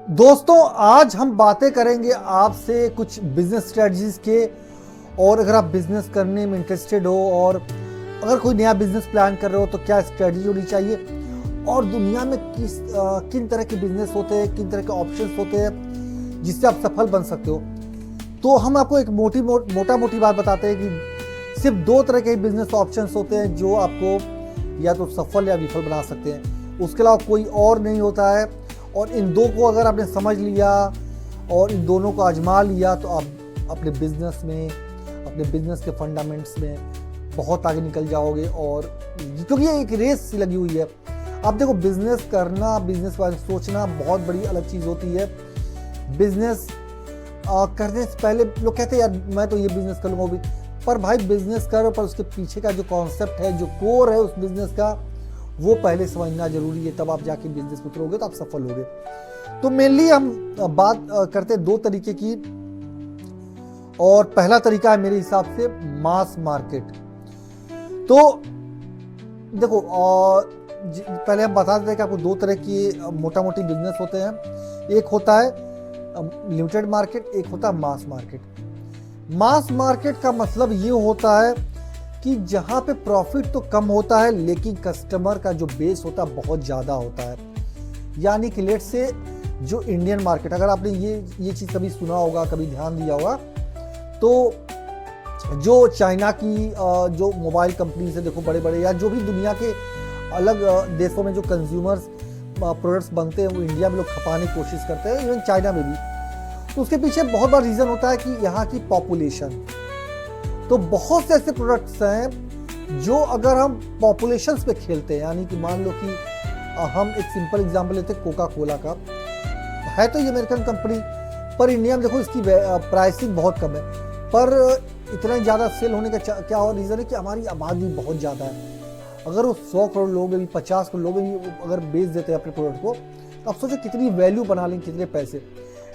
दोस्तों, आज हम बातें करेंगे आपसे कुछ बिजनेस स्ट्रेटजीज के। और अगर आप बिजनेस करने में इंटरेस्टेड हो और अगर कोई नया बिजनेस प्लान कर रहे हो तो क्या स्ट्रेटजी होनी चाहिए और दुनिया में किन तरह के बिजनेस होते हैं, किन तरह के ऑप्शंस होते हैं जिससे आप सफल बन सकते हो। तो हम आपको एक मोटा मोटी बात बताते हैं कि सिर्फ दो तरह के बिजनेस ऑप्शंस होते हैं जो आपको या तो सफल या विफल बना सकते हैं, उसके अलावा कोई और नहीं होता है। और इन दो को अगर आपने समझ लिया और इन दोनों को आजमा लिया तो आप अपने बिजनेस में, अपने बिजनेस के फंडामेंट्स में बहुत आगे निकल जाओगे। और क्योंकि ये एक रेस सी लगी हुई है। आप देखो, बिजनेस करना, बिजनेस के बारे में सोचना बहुत बड़ी अलग चीज़ होती है। बिजनेस करने से पहले लोग कहते हैं यार मैं तो ये बिजनेस कर लूँगा भी, पर भाई बिजनेस करो, पर उसके पीछे का जो कॉन्सेप्ट है, जो कोर है उस बिजनेस का, वो पहले समझना जरूरी है। तब आप जाके बिजनेस में उतरोगे तो आप सफल होगे। तो मेनली हम बात करते हैं दो तरीके की। और पहला तरीका है मेरे हिसाब से मास मार्केट। तो देखो, पहले हम बता देते हैं कि आपको दो तरह की मोटा मोटी बिजनेस होते हैं। एक होता है लिमिटेड मार्केट, एक होता है मास मार्केट। मास मार्केट का मतलब ये होता है कि जहां पे प्रॉफिट तो कम होता है लेकिन कस्टमर का जो बेस होता है बहुत ज़्यादा होता है। यानी कि लेट से जो इंडियन मार्केट, अगर आपने ये चीज़ कभी सुना होगा, कभी ध्यान दिया होगा, तो जो चाइना की जो मोबाइल कंपनीज है, देखो बड़े बड़े, या जो भी दुनिया के अलग देशों में जो कंज्यूमर्स प्रोडक्ट्स बनते हैं वो इंडिया में लोग खपाने की कोशिश करते हैं, इवन चाइना में भी। तो उसके पीछे बहुत बड़ा रीज़न होता है कि यहाँ की पॉपुलेशन। तो बहुत से ऐसे प्रोडक्ट्स हैं जो अगर हम पॉपुलेशंस पे खेलते हैं, यानी कि मान लो कि हम एक सिंपल एग्जांपल लेते हैं कोका कोला का। है तो ये अमेरिकन कंपनी, पर इंडिया में देखो इसकी प्राइसिंग बहुत कम है, पर इतना ज़्यादा सेल होने का क्या और रीज़न है कि हमारी आबादी बहुत ज़्यादा है। अगर वो 100 करोड़ लोग भी, 50 करोड़ लोग भी अगर बेच देते हैं अपने प्रोडक्ट को, तो आप सोचो कितनी वैल्यू बना लेंगे, कितने पैसे।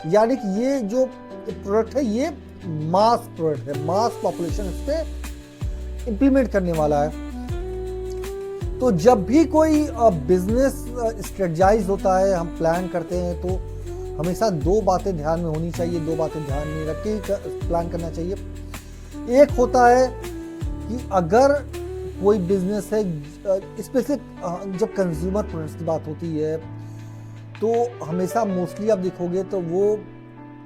यानी कि ये जो प्रोडक्ट है ये मास प्रोडक्ट है, मास पॉपुलेशन इस पे इंप्लीमेंट करने वाला है। तो जब भी कोई बिजनेस स्ट्रेटजाइज होता है, हम प्लान करते हैं, तो हमेशा दो बातें ध्यान में होनी चाहिए, दो बातें ध्यान में रख के प्लान करना चाहिए। एक होता है कि अगर कोई बिजनेस है, स्पेसिफिक जब कंज्यूमर प्रोडक्ट्स की बात होती है तो हमेशा मोस्टली आप देखोगे तो वो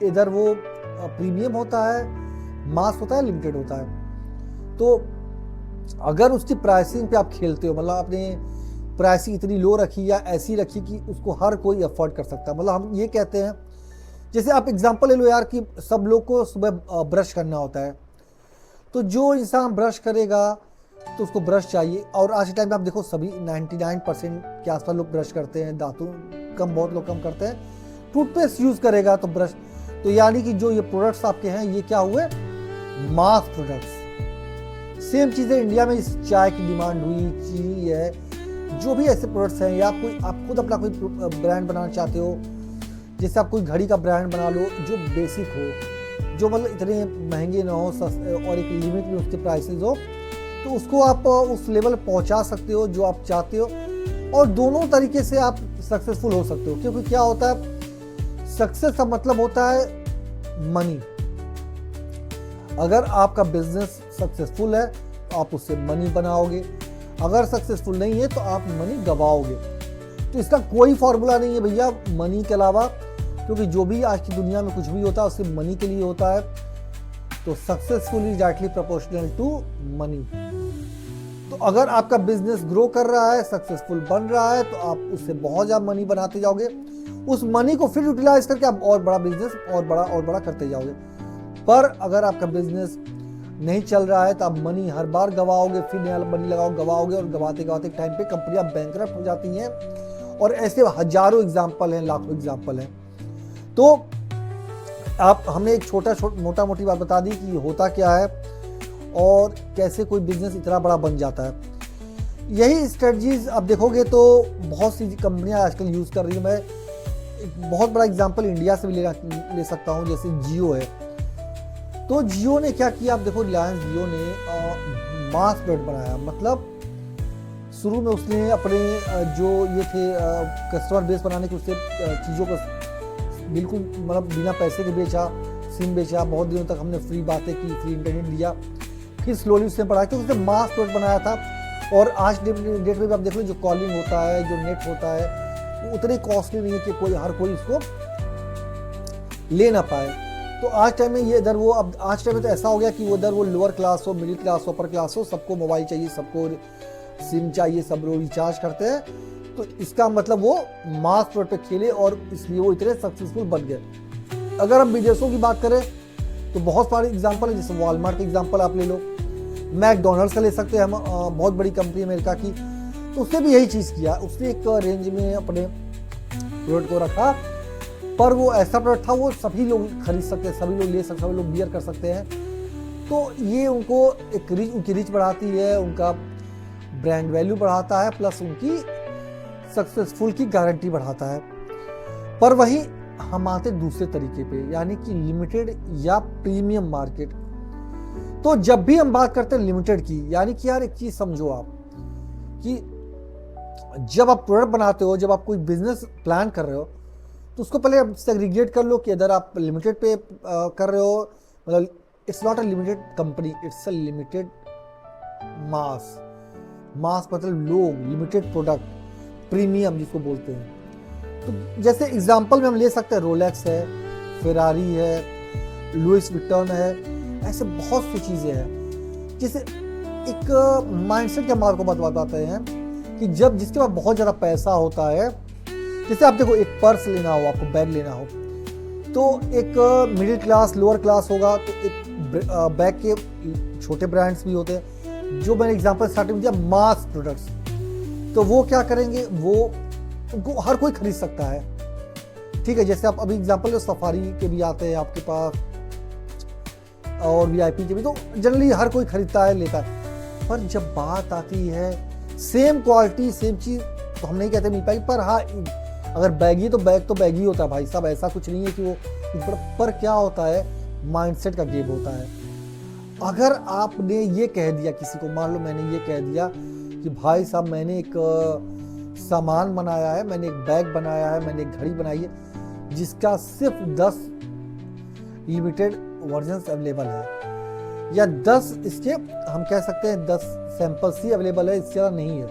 इधर वो प्रीमियम होता है, मास होता है, लिमिटेड होता है। तो अगर उसकी प्राइसिंग पे आप खेलते हो, मतलब आपने प्राइसिंग इतनी लो रखी या ऐसी रखी कि उसको हर कोई अफोर्ड कर सकता है। मतलब हम ये कहते हैं, जैसे आप एग्जांपल ले लो यार कि सब लोग को सुबह ब्रश करना होता है, तो जो इंसान ब्रश करेगा तो उसको ब्रश चाहिए। और आज के टाइम में आप देखो सभी 99% के आसपास लोग ब्रश करते हैं, दांतों कम, बहुत लोग कम करते हैं। टूथपेस्ट यूज़ करेगा तो ब्रश, तो यानी कि जो ये प्रोडक्ट्स आपके हैं ये क्या हुए, मास प्रोडक्ट्स। सेम चीज़ें इंडिया में इस चाय की डिमांड हुई, चीनी है, जो भी ऐसे प्रोडक्ट्स हैं, या आप खुद अपना कोई ब्रांड बनाना चाहते हो, जैसे आप कोई घड़ी का ब्रांड बना लो जो बेसिक हो, जो मतलब इतने महंगे ना हो, और एक लिमिट में उसके प्राइसेस हो, तो उसको आप उस लेवल पर पहुंचा सकते हो जो आप चाहते हो। और दोनों तरीके से आप सक्सेसफुल हो सकते हो, क्योंकि क्या होता है, सक्सेस का मतलब होता है मनी। अगर आपका बिजनेस सक्सेसफुल है तो आप उससे मनी बनाओगे, अगर सक्सेसफुल नहीं है तो आप मनी गवाओगे। तो इसका कोई फॉर्मूला नहीं है भैया मनी के अलावा, क्योंकि जो भी आज की दुनिया में कुछ भी होता है उससे मनी के लिए होता है। तो successful is directly proportional to money. तो अगर आपका बिजनेस ग्रो कर रहा है, सक्सेसफुल बन रहा है, तो आप उससे बहुत ज़्यादा मनी बनाते जाओगे। उस मनी को फिर यूटिलाइज करके आप और बड़ा बिजनेस और बड़ा करते जाओगे। पर अगर आपका बिजनेस नहीं चल रहा है तो आप मनी हर बार गवाओगे, फिर नया मनी गवाओगे, और गवाते गवाते टाइम पे कंपनियां बैंकरप्ट हो जाती हैं। और ऐसे हजारों एग्जाम्पल हैं, लाखों एग्जाम्पल हैं। तो हमने एक मोटा मोटी बात बता दी कि होता क्या है और कैसे कोई बिजनेस इतना बड़ा बन जाता है। यही स्ट्रेटजीज आप देखोगे तो बहुत सी कंपनियां आजकल यूज़ कर रही हैं। मैं एक बहुत बड़ा एग्जांपल इंडिया से भी ले सकता हूं, जैसे जियो है। तो जियो ने क्या किया, आप देखो, रिलायंस जियो ने मास प्रोडक्ट बनाया। मतलब शुरू में उसने अपने जो ये थे कस्टमर बेस बनाने के उससे चीज़ों को बिल्कुल मतलब बिना पैसे के बेचा, सिम बेचा, बहुत दिनों तक हमने फ्री बातें की, फ्री इंटरनेट दिया, फिर स्लोली उसने बढ़ाया क्योंकि उसने मास प्रोडक्ट बनाया था। और आज डेट में भी आप देख लो जो कॉलिंग होता है, जो नेट होता है, वो उतने कॉस्टली नहीं है कि हर कोई इसको ले ना पाए। तो आज टाइम में ये इधर वो, अब आज टाइम में तो ऐसा हो गया कि वो इधर वो लोअर क्लास हो, मिडिल क्लास हो, अपर क्लास हो, सबको मोबाइल चाहिए, सबको सिम चाहिए, सब लोग रिचार्ज करते हैं। तो इसका मतलब वो मास प्रोडक्ट पे खेले और इसलिए वो इतने सक्सेसफुल बन गए। अगर हम विदेशों की बात करें तो बहुत सारे एग्जाम्पल है, जैसे वॉलमार्ट का एग्जाम्पल आप ले लो, मैकडोनल्ड्स का ले सकते हैं हम, बहुत बड़ी कंपनी अमेरिका की। तो उसने भी यही चीज़ किया, उसने एक रेंज में अपने प्रोडक्ट को रखा, पर वो ऐसा प्रोडक्ट था वो सभी लोग खरीद सकते हैं, सभी लोग ले सकते, सभी लोग बियर कर सकते हैं। तो ये उनको एक उनकी रीच बढ़ाती है, उनका ब्रांड वैल्यू बढ़ाता है, प्लस उनकी सक्सेसफुल की गारंटी बढ़ाता है। पर वही हम आते दूसरे तरीके पे, यानी कि लिमिटेड या प्रीमियम मार्केट। तो जब भी हम बात करते हैं लिमिटेड की, यानी कि यार एक चीज समझो आप कि जब आप प्रोडक्ट बनाते हो, जब आप कोई बिजनेस प्लान कर रहे हो, तो उसको पहले आप सेग्रीगेट कर लो कि अगर आप लिमिटेड पे कर रहे हो, मतलब it's not a limited company, it's a limited mass. Mass मतलब लोग, लिमिटेड प्रोडक्ट, प्रीमियम जिसको बोलते हैं। तो जैसे एग्जांपल में हम ले सकते हैं रोलेक्स है, फेरारी है, लुइस विटन है, ऐसे बहुत सी चीज़ें हैं। जैसे एक माइंडसेट के हमारे को बताते हैं कि जब जिसके पास बहुत ज़्यादा पैसा होता है, जैसे आप देखो एक पर्स लेना हो, आपको बैग लेना हो, तो एक मिडिल क्लास, लोअर क्लास होगा, तो एक बैग के छोटे ब्रांड्स भी होते हैं, जो मैंने एग्जांपल स्टार्टिंग में दिया मास प्रोडक्ट्स। तो वो क्या करेंगे, वो उनको हर कोई खरीद सकता है, ठीक है। जैसे आप अभी एग्जांपल लो, सफारी के भी आते हैं आपके पास और वीआईपी के भी, तो जनरली हर कोई खरीदता है, लेता है। पर जब बात आती है सेम क्वालिटी, सेम चीज़, तो हम नहीं कहते मिल पाएगी, पर हाँ अगर बैगी तो बैग ही होता है भाई साहब, ऐसा कुछ नहीं है कि वो। पर क्या होता है, माइंडसेट का गेम होता है। अगर आपने ये कह दिया किसी को, मान लो मैंने ये कह दिया कि भाई साहब मैंने एक सामान बनाया है, मैंने एक बैग बनाया है, मैंने एक घड़ी बनाई है जिसका सिर्फ 10 लिमिटेड वर्जन्स अवेलेबल है, या 10 इसके हम कह सकते हैं 10 सैंपल्स ही अवेलेबल है, इससे ज़्यादा नहीं है।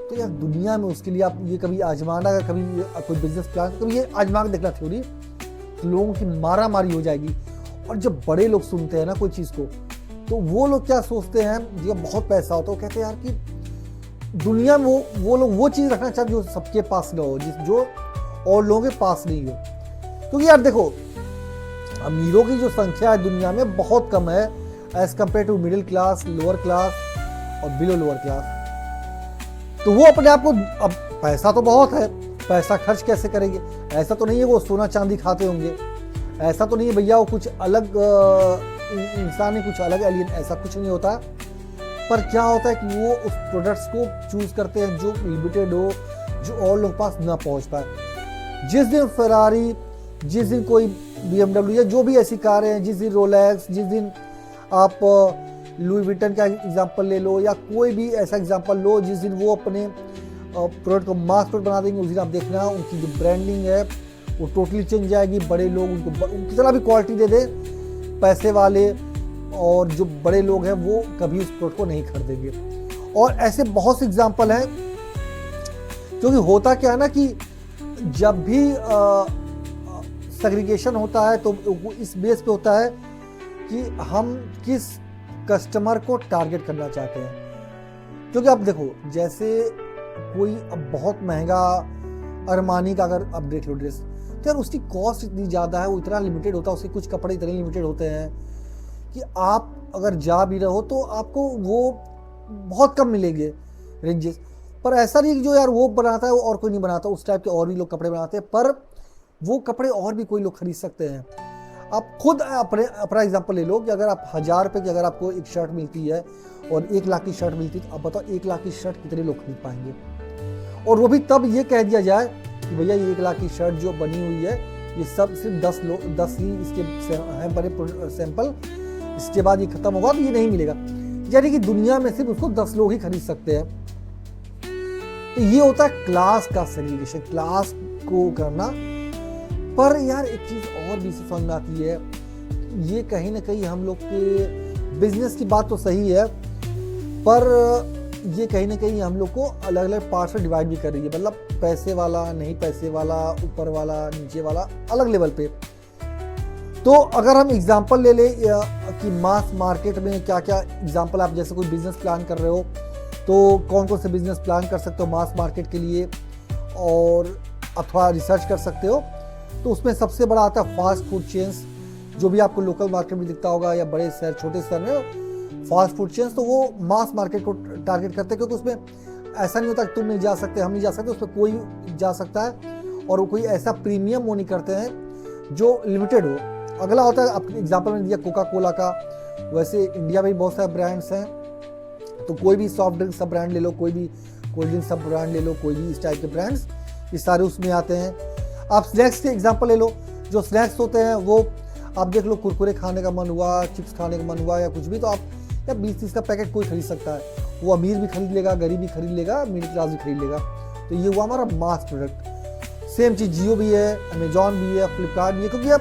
तो यार दुनिया में उसके लिए आप ये कभी आजमाना, अगर कभी कोई बिजनेस प्लान, कभी ये आजमा के देखना थ्योरी, तो लोगों की मारा मारी हो जाएगी। और जब बड़े लोग सुनते हैं ना कोई चीज़ को, तो वो लोग क्या सोचते हैं, जब बहुत पैसा होता है, वो कहते हैं यार कि दुनिया में वो लोग वो चीज़ रखना चाहते जो सबके पास ना हो, जो और लोगों के पास नहीं हो। क्योंकि यार देखो, अमीरों की जो संख्या है दुनिया में बहुत कम है as compare to middle class, lower class और बिलो लोअर क्लास। तो वो अपने आप को, अब पैसा तो बहुत है, पैसा खर्च कैसे करेंगे? ऐसा तो नहीं है वो सोना चांदी खाते होंगे, ऐसा तो नहीं है भैया वो कुछ अलग इंसान है, कुछ अलग एलियन, ऐसा कुछ नहीं होता। पर क्या होता है कि वो उस प्रोडक्ट्स को चूज करते हैं जो लिमिटेड हो, जो और लोग पास ना पहुंच पाए। जिस दिन फरारी, जिस दिन कोई BMW या जो भी ऐसी कारें हैं, जिस दिन रोलेक्स, जिस दिन आप लुई विटन का एग्जांपल ले लो, या कोई भी ऐसा एग्जांपल लो, जिस दिन वो अपने प्रोडक्ट को मास प्रोडक्ट बना देंगे, उस दिन आप देखना उनकी जो ब्रांडिंग है वो टोटली चेंज जाएगी। बड़े लोग उनको कितना भी क्वालिटी दे दे, पैसे वाले और जो बड़े लोग हैं वो कभी उस प्रोडक्ट को नहीं खरीदेंगे। और ऐसे बहुत से एग्जांपल हैं। क्योंकि होता क्या है ना कि जब भी सेग्रीगेशन होता है तो इस बेस पे होता है कि हम किस कस्टमर को टारगेट करना चाहते हैं। क्योंकि आप देखो, जैसे कोई अब बहुत महंगा अरमानी का अगर आप देख लो ड्रेस, तो यार उसकी कॉस्ट इतनी ज़्यादा है, वो इतना लिमिटेड होता है, उसके कुछ कपड़े इतने लिमिटेड होते हैं कि आप अगर जा भी रहो तो आपको वो बहुत कम मिलेंगे रेंजेस। पर ऐसा नहीं कि जो यार वो बनाता है वो और कोई नहीं बनाता, उस टाइप के और भी लोग कपड़े बनाते हैं, पर वो कपड़े और भी कोई लोग खरीद सकते हैं। आप खुद अपना एग्जांपल ले लो कि अगर आप 1000 रुपये की अगर आपको एक शर्ट मिलती है और 1 लाख की शर्ट मिलती है, तो आप बताओ 1 लाख की शर्ट कितने लोग खरीद पाएंगे? और वो भी तब ये कह दिया जाए कि भैया ये 1 लाख की शर्ट जो बनी हुई है ये सब सिर्फ 10 ही इसके हैं बड़े सैंपल, इसके बाद ये खत्म होगा तो ये नहीं मिलेगा। यानी कि दुनिया में सिर्फ उसको 10 लोग ही खरीद सकते हैं। तो ये होता है क्लास का सेग्रीगेशन, क्लास को करना पर यार एक चीज़ और भी इसे समझ में आती है, ये कहीं ना कहीं हम लोग के बिजनेस की बात तो सही है, पर ये कहीं ना कहीं हम लोग को अलग अलग पार्ट्स में डिवाइड भी कर रही है। मतलब पैसे वाला, नहीं पैसे वाला, ऊपर वाला, नीचे वाला, अलग लेवल पे। तो अगर हम एग्जांपल ले ले कि मास मार्केट में क्या क्या एग्जांपल, आप जैसे कोई बिजनेस प्लान कर रहे हो तो कौन कौन से बिजनेस प्लान कर सकते हो मास मार्केट के लिए, और अथवा रिसर्च कर सकते हो। तो उसमें सबसे बड़ा आता है फास्ट फूड चेन्स, जो भी आपको लोकल मार्केट में दिखता होगा या बड़े शहर, छोटे शहर में फास्ट फूड चेन्स, तो वो मास मार्केट को टारगेट करते हैं, क्योंकि उसमें ऐसा नहीं होता कि तुम नहीं जा सकते, हम नहीं जा सकते, उसमें कोई जा सकता है। और वो कोई ऐसा प्रीमियम वो नहीं करते हैं जो लिमिटेड हो। अगला होता है, आपके एग्जाम्पल में दिया कोका कोला का, वैसे इंडिया में भी बहुत सारे ब्रांड्स हैं, तो कोई भी सॉफ्ट ड्रिंक सब ब्रांड ले लो, कोई भी कोल्ड ड्रिंक सब ब्रांड ले लो, कोई भी इस टाइप के ब्रांड्स, ये सारे उसमें आते हैं। आप स्नैक्स के एग्जांपल ले लो, जो स्नैक्स होते हैं वो आप देख लो, कुरकुरे खाने का मन हुआ, चिप्स खाने का मन हुआ या कुछ भी, तो आप या 20-30 का पैकेट कोई खरीद सकता है। वो अमीर भी खरीद लेगा, गरीब भी खरीद लेगा, मिडिल क्लास भी खरीद लेगा। तो ये हुआ हमारा मास प्रोडक्ट। सेम चीज़ जियो भी है, अमेजॉन भी है, फ्लिपकार्ट भी है, क्योंकि अब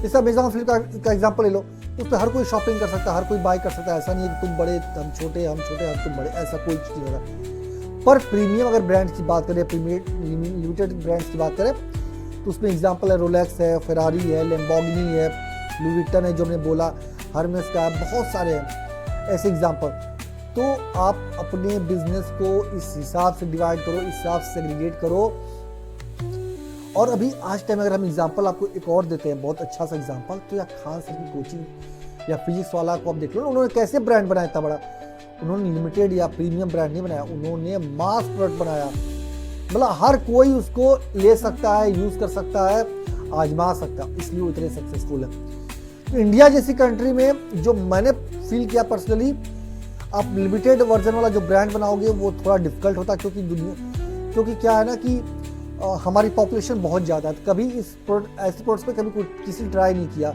जैसे अमेजॉन फ्लिपकार्ट का एग्जाम्पल ले लो, तो उस पर हर कोई शॉपिंग कर सकता है, हर कोई बाय कर सकता है। ऐसा नहीं है कि तुम बड़े हम छोटे, हम छोटे तुम बड़े, ऐसा कोई चीज़ नहीं होगा। पर प्रीमियम अगर ब्रांड्स की बात करें, प्रीमियम लिमिटेड ब्रांड्स की बात करें, तो उसमें एग्जाम्पल है रोलेक्स है, फेरारी है, लैम्बोर्गिनी है, लुई विट्टन है जो मैंने बोला, हर्मेस का है, बहुत सारे हैं ऐसे एग्जाम्पल। तो आप अपने बिजनेस को इस हिसाब से डिवाइड करो, इस हिसाब से सेग्रीगेट करो। और अभी आज टाइम अगर हम एग्जाम्पल आपको एक और देते हैं, बहुत अच्छा सा एग्जाम्पल, तो या खान सर की कोचिंग या फिजिक्स वाला को आप देख लो, उन्होंने कैसे ब्रांड बनाया इतना बड़ा। उन्होंने लिमिटेड या प्रीमियम ब्रांड नहीं बनाया, उन्होंने मास प्रोडक्ट बनाया। मतलब हर कोई उसको ले सकता है, यूज कर सकता है, आजमा सकता है, इसलिए वो इतने सक्सेसफुल है। तो इंडिया जैसी कंट्री में जो मैंने फील किया पर्सनली, आप लिमिटेड वर्जन वाला जो ब्रांड बनाओगे वो थोड़ा डिफिकल्ट होता है, क्योंकि क्या है ना कि हमारी पॉपुलेशन बहुत ज़्यादा है। तो कभी इस ऐसे प्रोडक्ट्स पे कभी किसी ने ट्राई नहीं किया,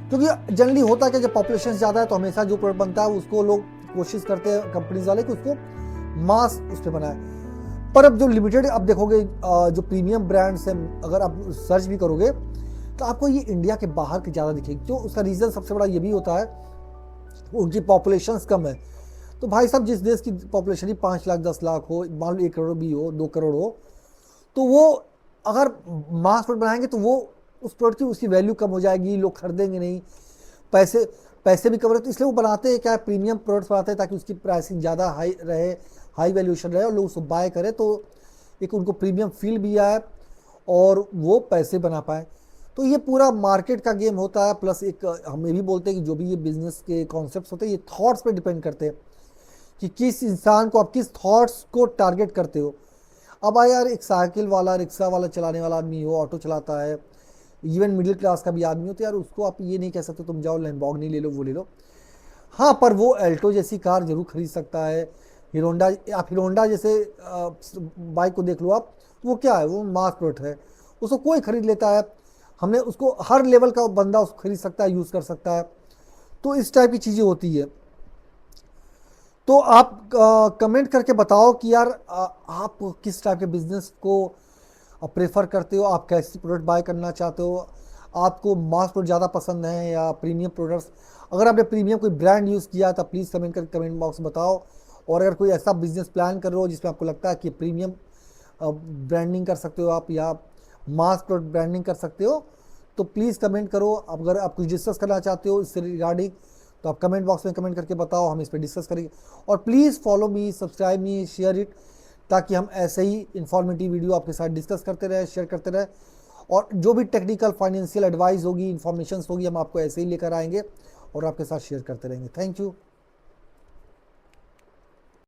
क्योंकि जनरली होता है कि जब पॉपुलेशन ज़्यादा है तो हमेशा जो प्रोडक्ट बनता है उसको लोग कोशिश करते हैं, कंपनीज वाले, कि उसको मास उस पर बनाए। पर अब जो लिमिटेड अब देखोगे, जो प्रीमियम ब्रांड्स हैं, अगर आप सर्च भी करोगे तो आपको ये इंडिया के बाहर की ज़्यादा दिखेगी। तो उसका रीज़न सबसे बड़ा ये भी होता है, उनकी पॉपुलेशन कम है। तो भाई साहब, जिस देश की पॉपुलेशन ही 5 लाख 10 लाख हो, मान लो 1 करोड़ भी हो, 2 करोड़ हो, तो वो अगर मास प्रोडक्ट बनाएंगे तो वो उस प्रोडक्ट की उसकी वैल्यू कम हो जाएगी, लोग खरीदेंगे नहीं, पैसे भी कम रहे। तो इसलिए वो बनाते हैं क्या, प्रीमियम प्रोडक्ट्स बनाते हैं, ताकि उसकी प्राइसिंग ज़्यादा हाई रहे, हाई वैल्यूएशन रहे, और लोग उसको बाय करें, तो एक उनको प्रीमियम फील भी आए और वो पैसे बना पाए। तो ये पूरा मार्केट का गेम होता है। प्लस एक हम ये भी बोलते हैं कि जो भी ये बिजनेस के कॉन्सेप्ट्स होते हैं, ये थॉट्स पे डिपेंड करते हैं कि किस इंसान को आप किस थॉट्स को टारगेट करते हो। अब यार एक साइकिल वाला, रिक्शा वाला चलाने वाला आदमी हो, ऑटो चलाता है, इवन मिडिल क्लास का भी आदमी हो, तो यार उसको आप ये नहीं कह सकते तुम जाओ लैम्बोर्गिनी ले लो, वो ले लो। हाँ, पर वो एल्टो जैसी कार जरूर खरीद सकता है, हीरोंडा जैसे बाइक को देख लो आप, वो क्या है, वो मास प्रोडक्ट है, उसको कोई खरीद लेता है। हमने उसको हर लेवल का बंदा उसको खरीद सकता है, यूज़ कर सकता है। तो इस टाइप की चीज़ें होती है। तो आप कमेंट करके बताओ कि यार आप किस टाइप के बिजनेस को प्रेफर करते हो, आप कैसी प्रोडक्ट बाय करना चाहते हो, आपको मास प्रोडक्ट ज़्यादा पसंद है या प्रीमियम प्रोडक्ट्स। अगर आपने प्रीमियम कोई ब्रांड यूज़ किया तो प्लीज़ कमेंट करके कमेंट बॉक्स में बताओ। और अगर कोई ऐसा बिजनेस प्लान कर रहे हो जिसमें आपको लगता है कि प्रीमियम ब्रांडिंग कर सकते हो आप, या मास प्रोडक्ट ब्रांडिंग कर सकते हो, तो प्लीज़ कमेंट करो। अगर आप कुछ डिस्कस करना चाहते हो इससे रिगार्डिंग, तो आप कमेंट बॉक्स में कमेंट करके बताओ, हम इस पर डिस्कस करेंगे। और please follow me, subscribe me, share it, ताकि हम ऐसे ही इन्फॉर्मेटिव वीडियो आपके साथ डिस्कस करते रहे, शेयर करते रहे। और जो भी टेक्निकल फाइनेंशियल एडवाइस होगी, इन्फॉर्मेशन होगी, हम आपको ऐसे ही लेकर आएंगे और आपके साथ शेयर करते रहेंगे। Thank you.